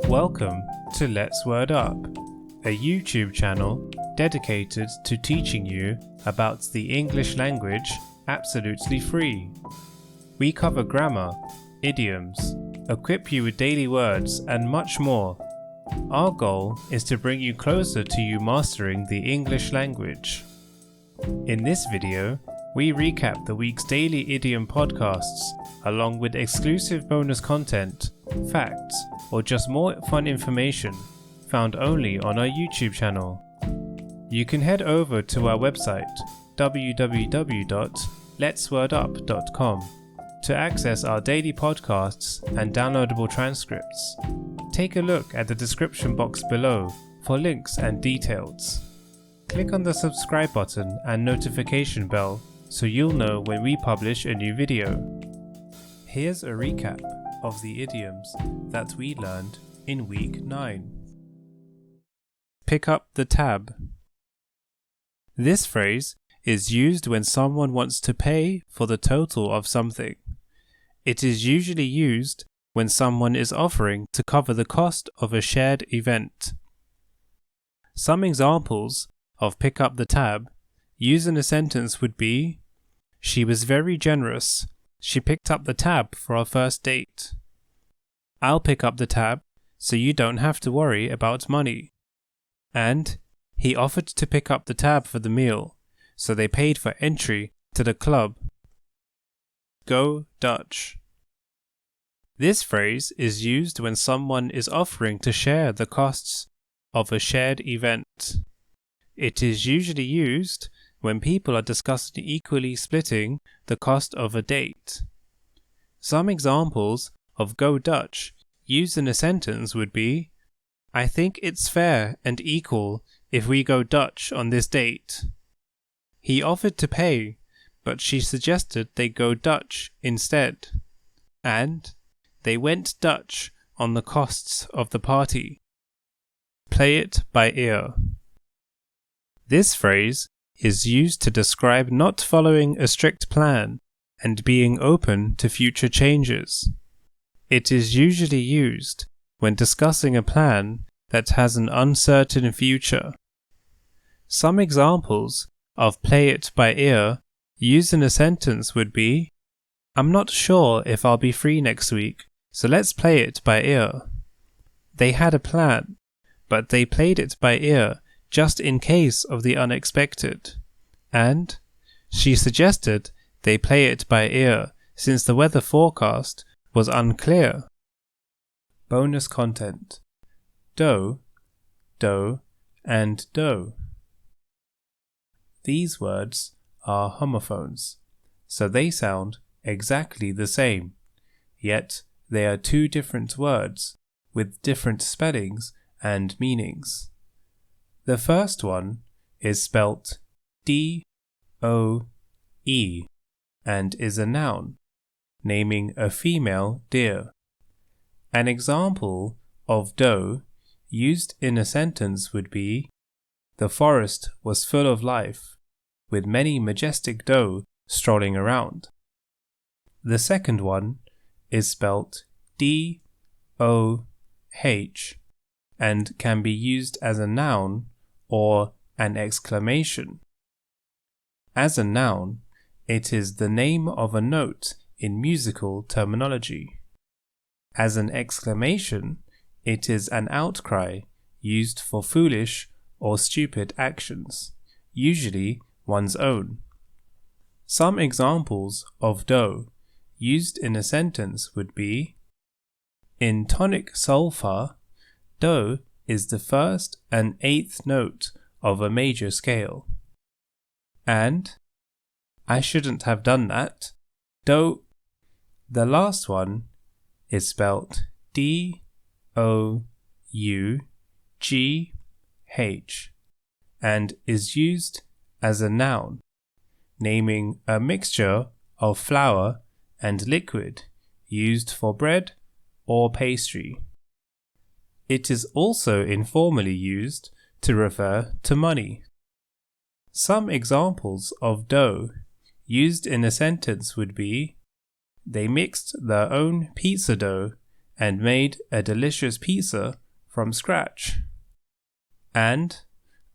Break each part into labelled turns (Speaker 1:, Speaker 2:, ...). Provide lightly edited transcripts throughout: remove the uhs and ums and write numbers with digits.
Speaker 1: Welcome to Let's Word Up, a YouTube channel dedicated to teaching you about the English language absolutely free. We cover grammar, idioms, equip you with daily words and much more. Our goal is to bring you closer to you mastering the English language. In this video, we recap the week's daily idiom podcasts along with exclusive bonus content, facts, or just more fun information found only on our YouTube channel. You can head over to our website www.letswordup.com to access our daily podcasts and downloadable transcripts. Take a look at the description box below for links and details. Click on the subscribe button and notification bell so you'll know when we publish a new video. Here's a recap of the idioms that we learned in week 9. Pick up the tab. This phrase is used when someone wants to pay for the total of something. It is usually used when someone is offering to cover the cost of a shared event. Some examples of pick up the tab used in a sentence would be: she was very generous. She picked up the tab for our first date. I'll pick up the tab so you don't have to worry about money. And he offered to pick up the tab for the meal, so they paid for entry to the club. Go Dutch. This phrase is used when someone is offering to share the costs of a shared event. It is usually used when people are discussing equally splitting the cost of a date. Some examples of go Dutch used in a sentence would be: I think it's fair and equal if we go Dutch on this date. He offered to pay, but she suggested they go Dutch instead. And they went Dutch on the costs of the party. Play it by ear. This phrase is used to describe not following a strict plan and being open to future changes. It is usually used when discussing a plan that has an uncertain future. Some examples of play it by ear used in a sentence would be: I'm not sure if I'll be free next week, so let's play it by ear. They had a plan, but they played it by ear just in case of the unexpected. And she suggested they play it by ear since the weather forecast was unclear. Bonus content: Doh, Dough and Dough. These words are homophones, so they sound exactly the same, yet they are two different words with different spellings and meanings. The first one is spelt D-O-E and is a noun, naming a female deer. An example of doe used in a sentence would be: the forest was full of life, with many majestic doe strolling around. The second one is spelt D-O-H and can be used as a noun or an exclamation. As a noun, it is the name of a note in musical terminology. As an exclamation, it is an outcry used for foolish or stupid actions, usually one's own. Some examples of doh used in a sentence would be: in tonic solfa, doh is the first and eighth note of a major scale. And I shouldn't have done that. Doh. The last one is spelt D-O-U-G-H and is used as a noun, naming a mixture of flour and liquid used for bread or pastry. It is also informally used to refer to money. Some examples of dough used in a sentence would be: they mixed their own pizza dough and made a delicious pizza from scratch. And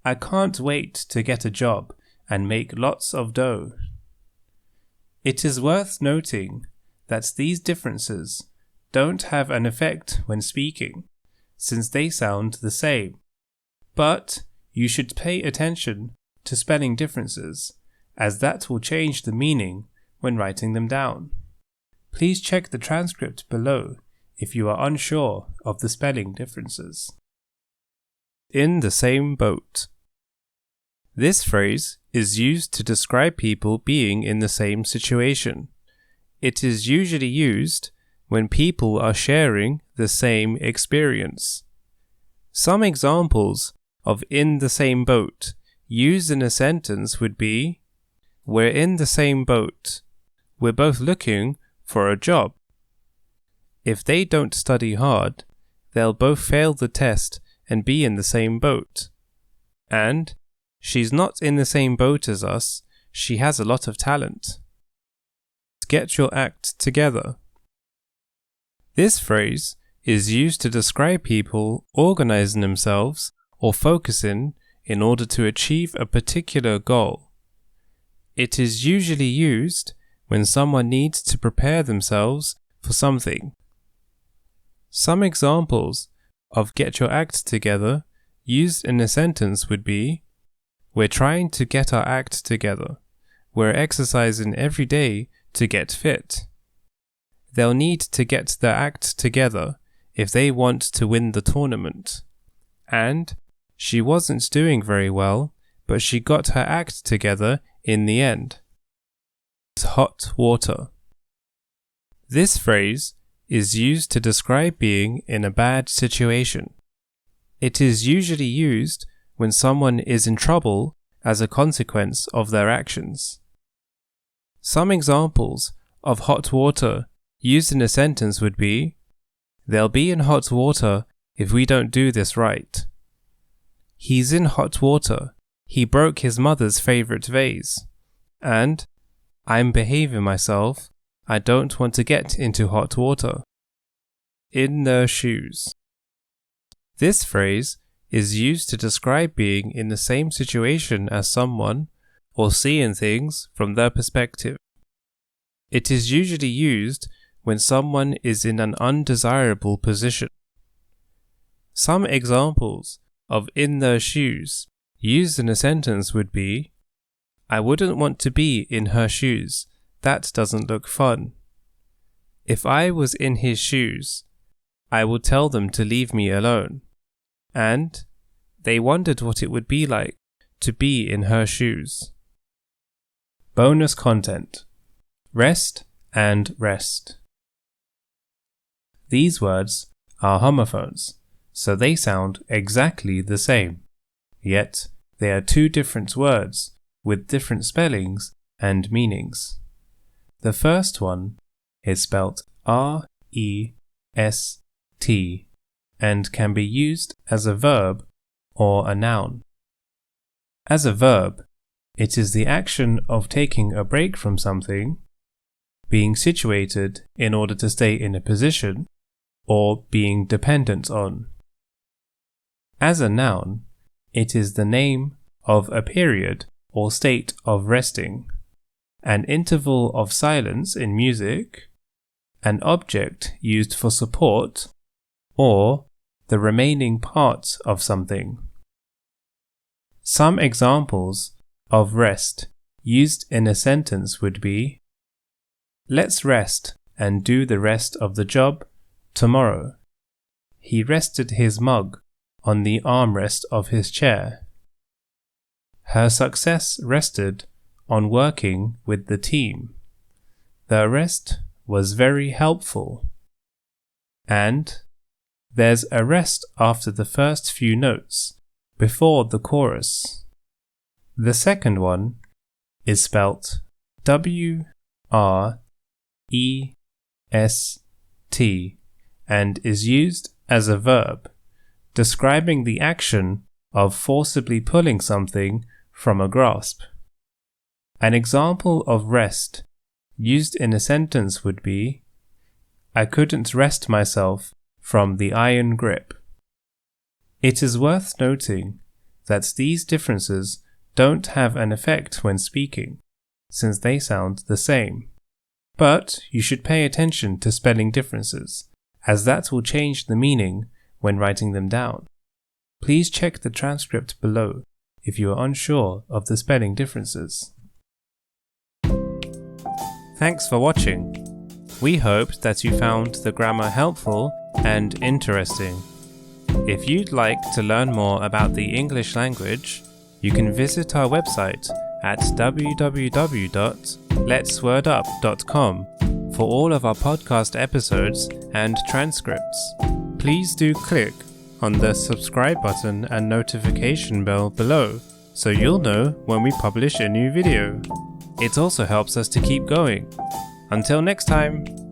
Speaker 1: I can't wait to get a job and make lots of dough. It is worth noting that these differences don't have an effect when speaking, since they sound the same. But you should pay attention to spelling differences, as that will change the meaning when writing them down. Please check the transcript below if you are unsure of the spelling differences. In the same boat. This phrase is used to describe people being in the same situation. It is usually used when people are sharing the same experience. Some examples of in the same boat used in a sentence would be, we're in the same boat. We're both looking for a job. If they don't study hard, they'll both fail the test and be in the same boat. And she's not in the same boat as us. She has a lot of talent. Get your act together. This phrase is used to describe people organizing themselves or focusing in order to achieve a particular goal. It is usually used when someone needs to prepare themselves for something. Some examples of get your act together used in a sentence would be, we're trying to get our act together. We're exercising every day to get fit. They'll need to get their act together if they want to win the tournament. And she wasn't doing very well, but she got her act together in the end. Hot water. This phrase is used to describe being in a bad situation. It is usually used when someone is in trouble as a consequence of their actions. Some examples of hot water used in a sentence would be, they'll be in hot water if we don't do this right. He's in hot water. He broke his mother's favorite vase. And I'm behaving myself. I don't want to get into hot water. In their shoes. This phrase is used to describe being in the same situation as someone or seeing things from their perspective. It is usually used when someone is in an undesirable position. Some examples of in their shoes used in a sentence would be, I wouldn't want to be in her shoes. That doesn't look fun. If I was in his shoes, I would tell them to leave me alone. And they wondered what it would be like to be in her shoes. Bonus content. Wrest and Wrest. These words are homophones, so they sound exactly the same. Yet they are two different words with different spellings and meanings. The first one is spelt R-E-S-T and can be used as a verb or a noun. As a verb, it is the action of taking a break from something, being situated in order to stay in a position, or being dependent on. As a noun, it is the name of a period or state of resting, an interval of silence in music, an object used for support, or the remaining part of something. Some examples of rest used in a sentence would be, let's rest and do the rest of the job tomorrow. He rested his mug on the armrest of his chair. Her success rested on working with the team. The rest was very helpful. And there's a rest after the first few notes, before the chorus. The second one is spelt W-R-E-S-T and is used as a verb, describing the action of forcibly pulling something from a grasp. An example of rest used in a sentence would be, I couldn't wrest myself from the iron grip. It is worth noting that these differences don't have an effect when speaking, since they sound the same. But you should pay attention to spelling differences, as that will change the meaning when writing them down. Please check the transcript below if you are unsure of the spelling differences. Thanks for watching. We hoped that you found the grammar helpful and interesting. If you'd like to learn more about the English language, you can visit our website at www.letswordup.com for all of our podcast episodes and transcripts. Please do click on the subscribe button and notification bell below so you'll know when we publish a new video. It also helps us to keep going. Until next time!